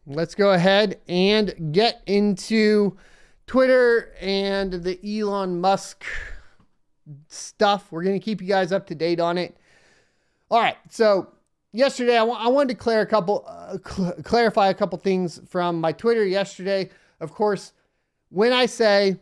let's go ahead and get into Twitter and the Elon Musk stuff. We're going to keep you guys up to date on it. All right. So yesterday, I wanted to clarify a couple things from my Twitter yesterday. Of course, when I say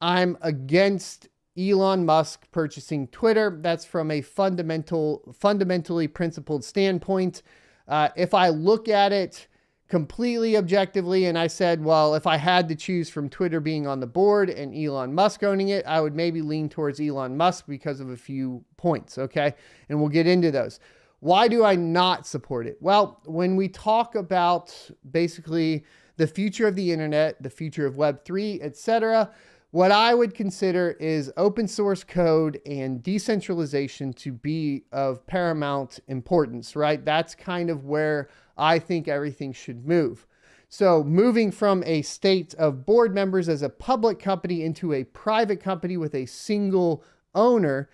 I'm against Elon Musk purchasing Twitter, that's from a fundamentally principled standpoint. If I look at it completely objectively, and I said, well, if I had to choose from Twitter being on the board and Elon Musk owning it, I would maybe lean towards Elon Musk because of a few points, okay? And we'll get into those. Why do I not support it? Well, when we talk about basically the future of the internet, the future of Web3, etc., what I would consider is open source code and decentralization to be of paramount importance, right? That's kind of where I think everything should move. So moving from a state of board members as a public company into a private company with a single owner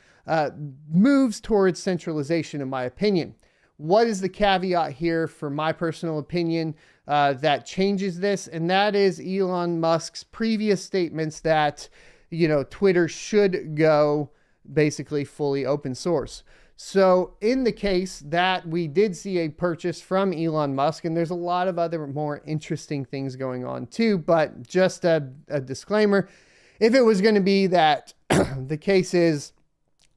moves towards centralization, in my opinion. What is the caveat here for my personal opinion that changes this? And that is Elon Musk's previous statements that, Twitter should go basically fully open source. So in the case that we did see a purchase from Elon Musk, and there's a lot of other more interesting things going on too, but just a disclaimer, if it was going to be that the case is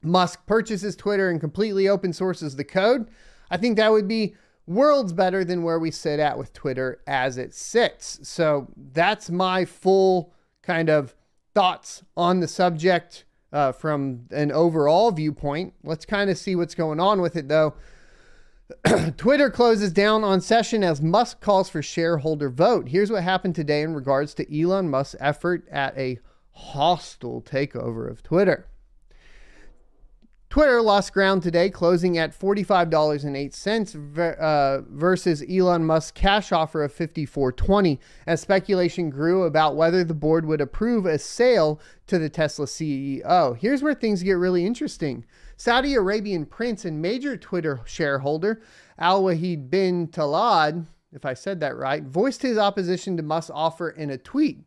Musk purchases Twitter and completely open sources the code, I think that would be worlds better than where we sit at with Twitter as it sits. So that's my full kind of thoughts on the subject from an overall viewpoint. Let's kind of see what's going on with it though. Twitter closes down on session as Musk calls for shareholder vote. Here's what happened today in regards to Elon Musk's effort at a hostile takeover of Twitter. Twitter lost ground today, closing at $45.08 versus Elon Musk's cash offer of $54.20, as speculation grew about whether the board would approve a sale to the Tesla CEO. Here's where things get really interesting. Saudi Arabian prince and major Twitter shareholder Al-Wahid bin Talal, if I said that right, voiced his opposition to Musk's offer in a tweet,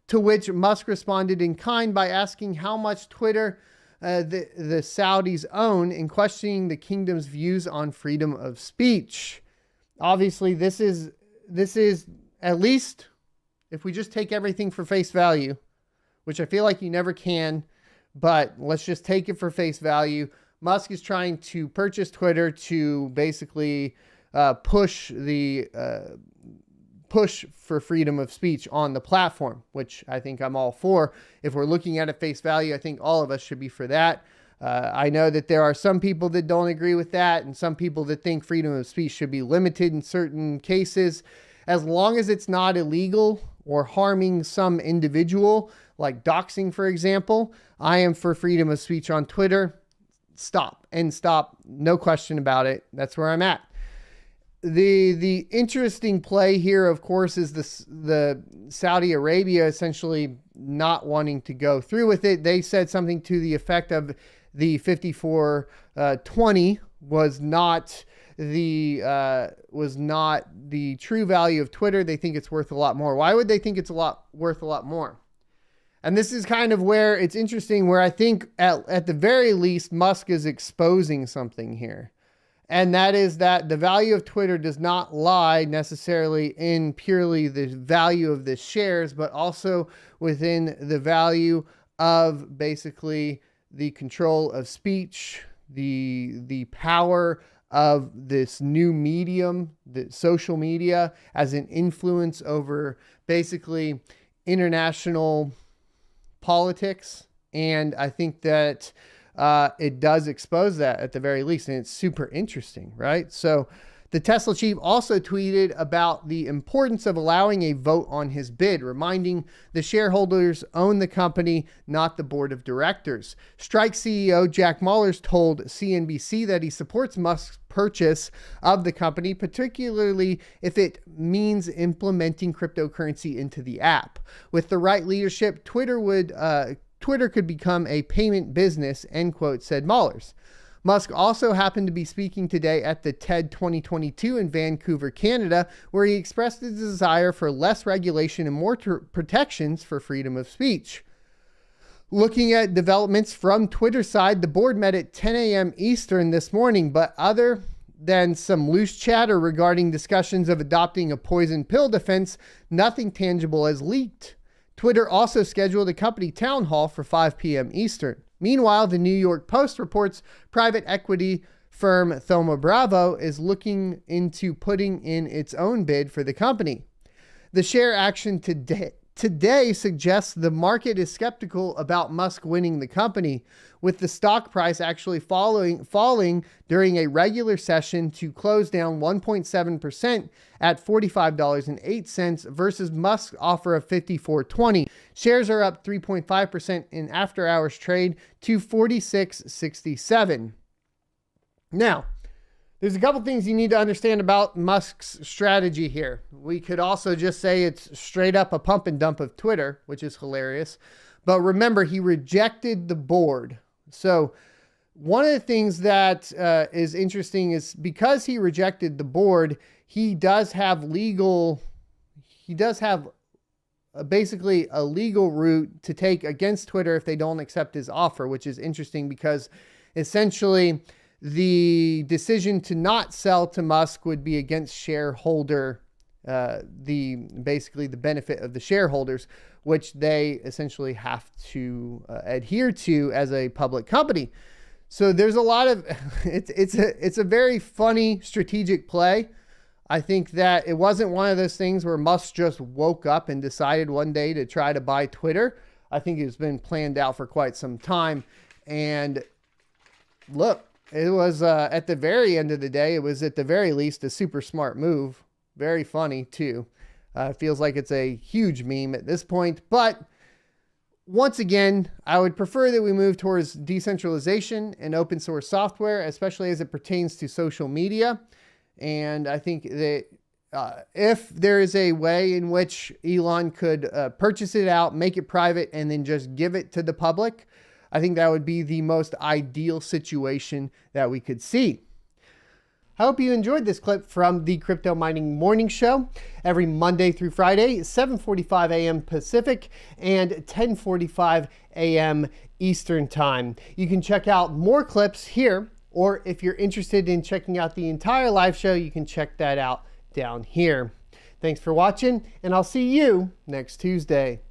to which Musk responded in kind by asking how much Twitter the Saudis own and questioning the kingdom's views on freedom of speech. Obviously, this is at least, if we just take everything for face value, which I feel like you never can, but let's just take it for face value. Musk is trying to purchase Twitter to basically push for freedom of speech on the platform, which I think I'm all for. If we're looking at it face value, I think all of us should be for that. I know that there are some people that don't agree with that and some people that think freedom of speech should be limited in certain cases. As long as it's not illegal or harming some individual, like doxing, for example, I am for freedom of speech on Twitter. Stop. No question about it. That's where I'm at. The interesting play here, of course, is the Saudi Arabia essentially not wanting to go through with it. They said something to the effect of the 54.20 was not the true value of Twitter. They think it's worth a lot more. Why would they think it's worth a lot more? And this is kind of where it's interesting, where I think at the very least Musk is exposing something here. And that is that the value of Twitter does not lie necessarily in purely the value of the shares, but also within the value of basically the control of speech, the power of this new medium, the social media, as an influence over basically international politics. And I think that it does expose that at the very least, and it's super interesting, right? So the Tesla chief also tweeted about the importance of allowing a vote on his bid, reminding the shareholders own the company, not the board of directors. Strike CEO Jack Mallers told CNBC that he supports Musk's purchase of the company, particularly if it means implementing cryptocurrency into the app. With the right leadership, Twitter could become a payment business, end quote, said Mallers. Musk also happened to be speaking today at the TED 2022 in Vancouver, Canada, where he expressed his desire for less regulation and more protections for freedom of speech. Looking at developments from Twitter's side, the board met at 10 a.m. Eastern this morning, but other than some loose chatter regarding discussions of adopting a poison pill defense, nothing tangible has leaked. Twitter also scheduled a company town hall for 5 p.m. Eastern. Meanwhile, the New York Post reports private equity firm Thoma Bravo is looking into putting in its own bid for the company. The share action today suggests the market is skeptical about Musk winning the company, with the stock price actually falling during a regular session to close down 1.7% at $45.08 versus Musk's offer of $54.20. Shares are up 3.5% in after-hours trade to $46.67. Now, there's a couple things you need to understand about Musk's strategy here. We could also just say it's straight up a pump and dump of Twitter, which is hilarious. But remember, he rejected the board. So one of the things that is interesting is because he rejected the board, he does have basically a legal route to take against Twitter if they don't accept his offer, which is interesting because essentially the decision to not sell to Musk would be against shareholder, basically the benefit of the shareholders, which they essentially have to adhere to as a public company. So there's a lot of, it's a very funny strategic play. I think that it wasn't one of those things where Musk just woke up and decided one day to try to buy Twitter. I think it's been planned out for quite some time. And look, it was at the very end of the day, it was at the very least a super smart move. Very funny too. Feels like it's a huge meme at this point. But once again, I would prefer that we move towards decentralization and open source software, especially as it pertains to social media. And I think that if there is a way in which Elon could purchase it out, make it private, and then just give it to the public, I think that would be the most ideal situation that we could see. I hope you enjoyed this clip from the Crypto Mining Morning Show every Monday through Friday, 7:45 a.m. Pacific and 10:45 a.m. Eastern Time. You can check out more clips here, or if you're interested in checking out the entire live show, you can check that out down here. Thanks for watching, and I'll see you next Tuesday.